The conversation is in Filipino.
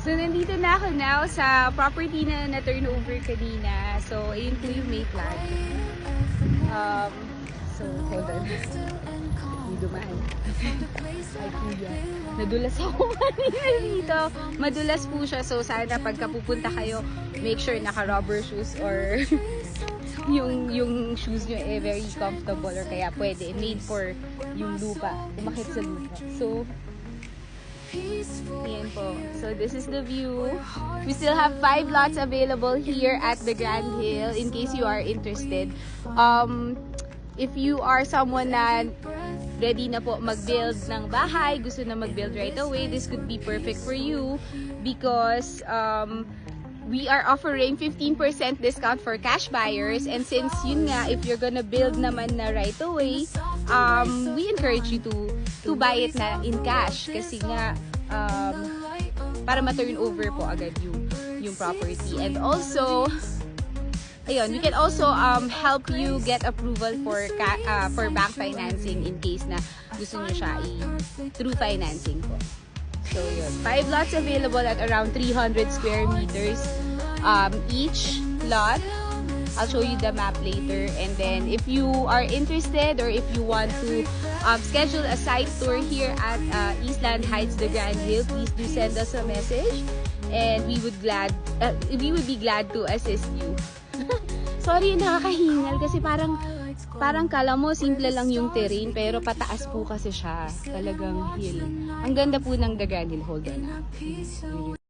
So, nandito na ako now sa property na na-turnover kanina. So, ayun po yung may plan. So, hold on. Hindi dumaan. Ay, kuya. Nadulas ako kanina dito. Madulas po siya. So, sana pagka pupunta kayo, make sure naka-rubber shoes or yung shoes nyo very comfortable or kaya pwede. Made for yung lupa. Umakit sa lupa. So, ayan po. So, this is the view. We still have 5 lots available here at the Grand Hill in case you are interested. If you are someone na ready na po mag-build ng bahay, gusto na mag-build right away, this could be perfect for you because we are offering 15% discount for cash buyers, and since yun nga, if you're gonna build naman na right away, we encourage you to buy it na in cash kasi nga para ma-turn over po agad yung property. And also, ayun, we can also help you get approval for bank financing in case na gusto nyo siya through financing po. So yun, 5 lots available at around 300 square meters each lot. I'll show you the map later, and then if you are interested or if you want to schedule a site tour here at Eastland Heights, the Grand Hill, please do send us a message and we would be glad to assist you. Sorry, nakakahingal kasi parang kala mo simple lang yung terrain pero pataas po kasi siya, talagang hill. Ang ganda po ng the Grand Hill. Hold on.